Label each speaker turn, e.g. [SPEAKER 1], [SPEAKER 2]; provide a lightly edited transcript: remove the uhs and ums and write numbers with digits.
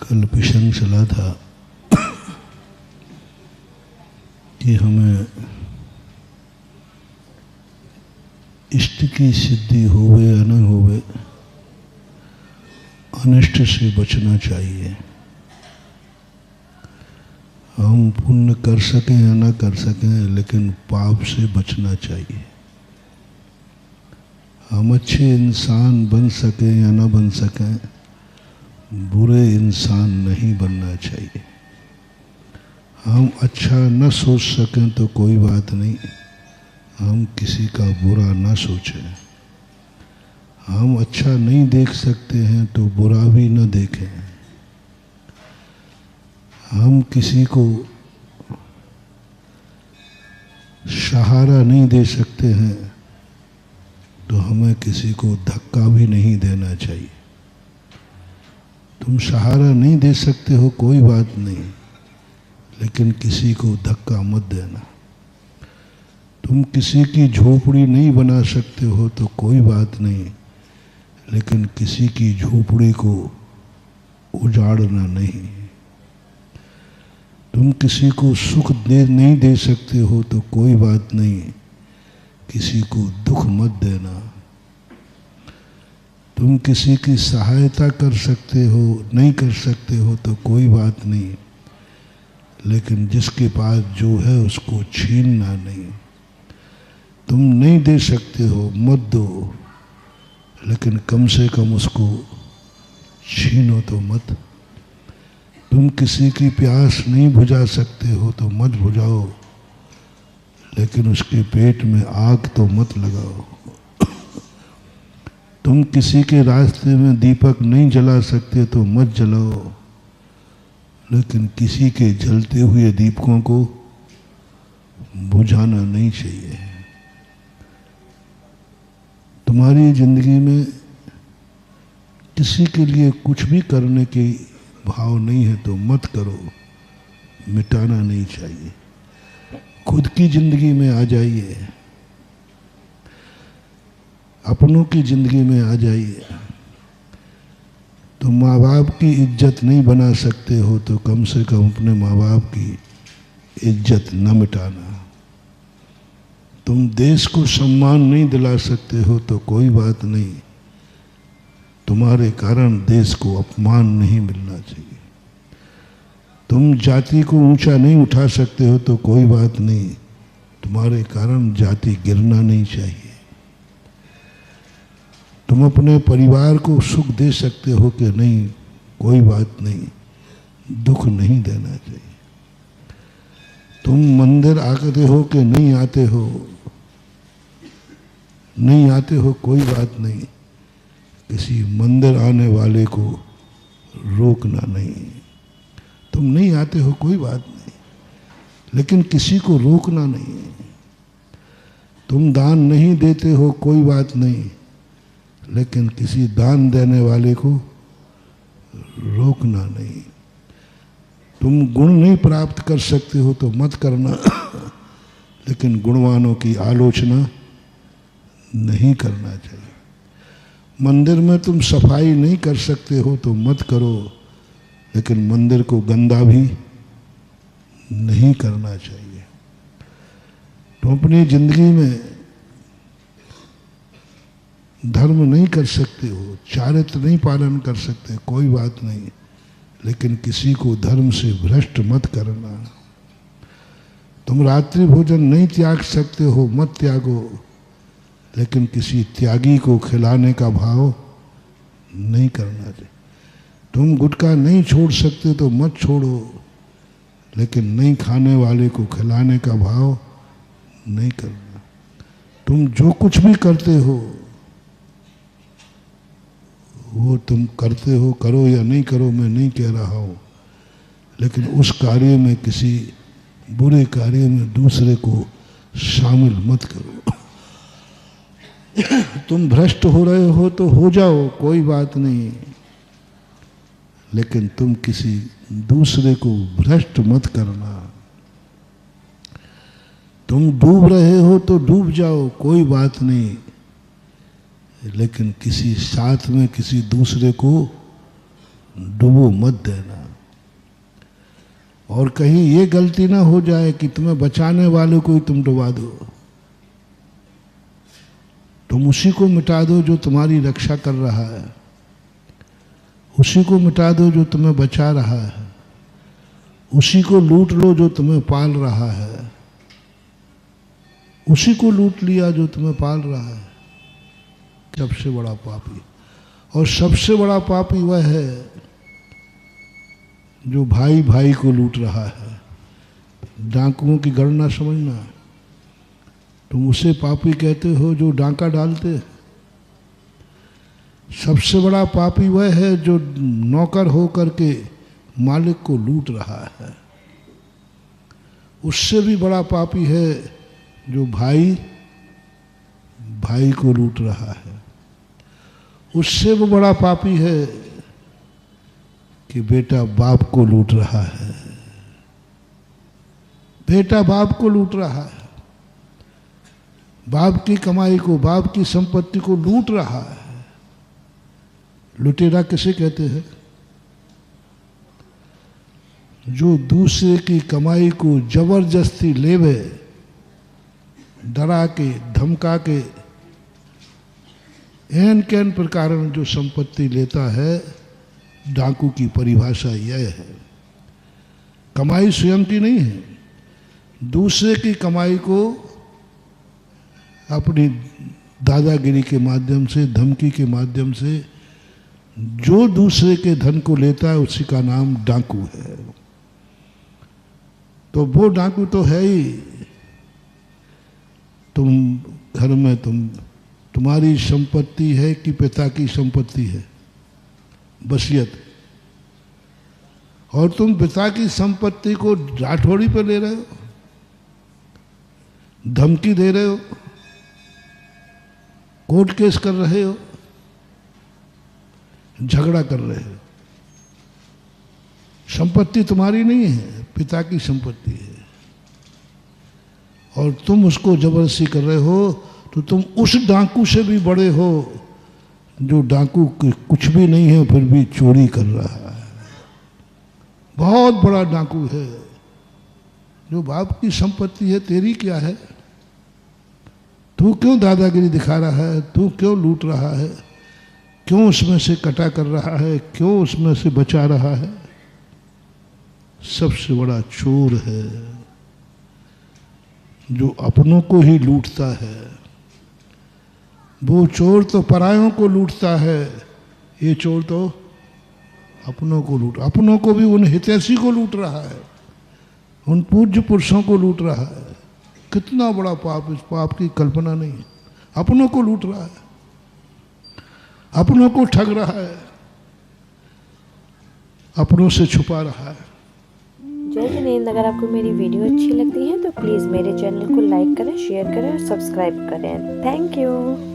[SPEAKER 1] कल प्रसंग चला था कि हमें इष्ट की सिद्धि होवे या न होवे, अनिष्ट से बचना चाहिए। हम पुण्य कर सकें या न कर सकें, लेकिन पाप से बचना चाहिए। हम अच्छे इंसान बन सकें या न बन सकें, बुरे इंसान नहीं बनना चाहिए। हम अच्छा न सोच सकें तो कोई बात नहीं, हम किसी का बुरा न सोचें। हम अच्छा नहीं देख सकते हैं तो बुरा भी न देखें। हम किसी को सहारा नहीं दे सकते हैं तो हमें किसी को धक्का भी नहीं देना चाहिए। तुम सहारा नहीं दे सकते हो, कोई बात नहीं, लेकिन किसी को धक्का मत देना। तुम किसी की झोपड़ी नहीं बना सकते हो तो कोई बात नहीं, लेकिन किसी की झोपड़ी को उजाड़ना नहीं। तुम किसी को सुख नहीं दे सकते हो तो कोई बात नहीं, किसी को दुख मत देना। तुम किसी की सहायता कर सकते हो, नहीं कर सकते हो तो कोई बात नहीं, लेकिन जिसके पास जो है उसको छीनना नहीं। तुम नहीं दे सकते हो, मत दो, लेकिन कम से कम उसको छीनो तो मत। तुम किसी की प्यास नहीं बुझा सकते हो तो मत बुझाओ, लेकिन उसके पेट में आग तो मत लगाओ। तुम किसी के रास्ते में दीपक नहीं जला सकते तो मत जलाओ, लेकिन किसी के जलते हुए दीपकों को बुझाना नहीं चाहिए। तुम्हारी जिंदगी में किसी के लिए कुछ भी करने की भाव नहीं है तो मत करो, मिटाना नहीं चाहिए। खुद की जिंदगी में आ जाइए, अपनों की जिंदगी में आ जाइए। तुम माँ बाप की इज्जत नहीं बना सकते हो तो कम से कम अपने माँ बाप की इज्जत न मिटाना। तुम देश को सम्मान नहीं दिला सकते हो तो कोई बात नहीं, तुम्हारे कारण देश को अपमान नहीं मिलना चाहिए। तुम जाति को ऊंचा नहीं उठा सकते हो तो कोई बात नहीं, तुम्हारे कारण जाति गिरना नहीं चाहिए। तुम अपने परिवार को सुख दे सकते हो कि नहीं, कोई बात नहीं, दुख नहीं देना चाहिए। तुम मंदिर आते हो कि नहीं आते हो, नहीं आते हो कोई बात नहीं, किसी मंदिर आने वाले को रोकना नहीं। तुम नहीं आते हो कोई बात नहीं, लेकिन किसी को रोकना नहीं। तुम दान नहीं देते हो कोई बात नहीं, लेकिन किसी दान देने वाले को रोकना नहीं। तुम गुण नहीं प्राप्त कर सकते हो तो मत करना, लेकिन गुणवानों की आलोचना नहीं करना चाहिए। मंदिर में तुम सफाई नहीं कर सकते हो तो मत करो, लेकिन मंदिर को गंदा भी नहीं करना चाहिए। तुम अपनी जिंदगी में धर्म नहीं कर सकते हो, चारित्र नहीं पालन कर सकते, कोई बात नहीं, लेकिन किसी को धर्म से भ्रष्ट मत करना। तुम रात्रि भोजन नहीं त्याग सकते हो, मत त्यागो, लेकिन किसी त्यागी को खिलाने का भाव नहीं करना चाहिए। तुम गुटखा नहीं छोड़ सकते तो मत छोड़ो, लेकिन नहीं खाने वाले को खिलाने का भाव नहीं करना। तुम जो कुछ भी करते हो वो तुम करते हो, करो या नहीं करो मैं नहीं कह रहा हूँ, लेकिन उस कार्य में, किसी बुरे कार्य में दूसरे को शामिल मत करो। तुम भ्रष्ट हो रहे हो तो हो जाओ, कोई बात नहीं, लेकिन तुम किसी दूसरे को भ्रष्ट मत करना। तुम डूब रहे हो तो डूब जाओ, कोई बात नहीं, लेकिन किसी साथ में किसी दूसरे को डुबो मत देना। और कहीं ये गलती ना हो जाए कि तुम्हें बचाने वाले को ही तुम डुबा दो। तुम उसी को मिटा दो जो तुम्हारी रक्षा कर रहा है, उसी को मिटा दो जो तुम्हें बचा रहा है, उसी को लूट लो जो तुम्हें पाल रहा है, उसी को लूट लिया जो तुम्हें पाल रहा है। सबसे बड़ा पापी, और सबसे बड़ा पापी वह है जो भाई भाई को लूट रहा है। डाकुओं की गणना समझना, तुम उसे पापी कहते हो जो डांका डालते। सबसे बड़ा पापी वह है जो नौकर होकर के मालिक को लूट रहा है। उससे भी बड़ा पापी है जो भाई भाई को लूट रहा है। उससे भी बड़ा पापी है कि बेटा बाप को लूट रहा है। बेटा बाप को लूट रहा है, बाप की कमाई को, बाप की संपत्ति को लूट रहा है। लुटेरा किसे कहते हैं? जो दूसरे की कमाई को जबरदस्ती लेवे, डरा के धमका के एन कैन प्रकार जो संपत्ति लेता है, डाकू की परिभाषा यह है। कमाई स्वयं की नहीं है, दूसरे की कमाई को अपनी दादागिरी के माध्यम से, धमकी के माध्यम से जो दूसरे के धन को लेता है उसी का नाम डाकू है। तो वो डाकू तो है ही। तुम घर में तुम्हारी संपत्ति है कि पिता की संपत्ति है, वसीयत, और तुम पिता की संपत्ति को राठौड़ी पर ले रहे हो, धमकी दे रहे हो, कोर्ट केस कर रहे हो, झगड़ा कर रहे हो। संपत्ति तुम्हारी नहीं है, पिता की संपत्ति है, और तुम उसको जबरदस्ती कर रहे हो। तो तुम उस डाकू से भी बड़े हो जो डाकू कुछ भी नहीं है फिर भी चोरी कर रहा है। बहुत बड़ा डाकू है जो बाप की संपत्ति है, तेरी क्या है? तू क्यों दादागिरी दिखा रहा है? तू क्यों लूट रहा है? क्यों उसमें से कटा कर रहा है? क्यों उसमें से बचा रहा है? सबसे बड़ा चोर है जो अपनों को ही लूटता है। वो चोर तो परायों को लूटता है, ये चोर तो अपनों को अपनों को भी उन हितैषी को लूट रहा है, उन पूज्य पुरुषों को लूट रहा है। कितना बड़ा पाप, इस पाप की कल्पना नहीं है। अपनों को लूट रहा है, अपनों को ठग रहा है, अपनों से छुपा रहा है।
[SPEAKER 2] जय जिनेंद्र। अगर आपको मेरी वीडियो अच्छी लगती है तो प्लीज़ मेरे चैनल को लाइक करें, शेयर करें और सब्सक्राइब करें। Thank you.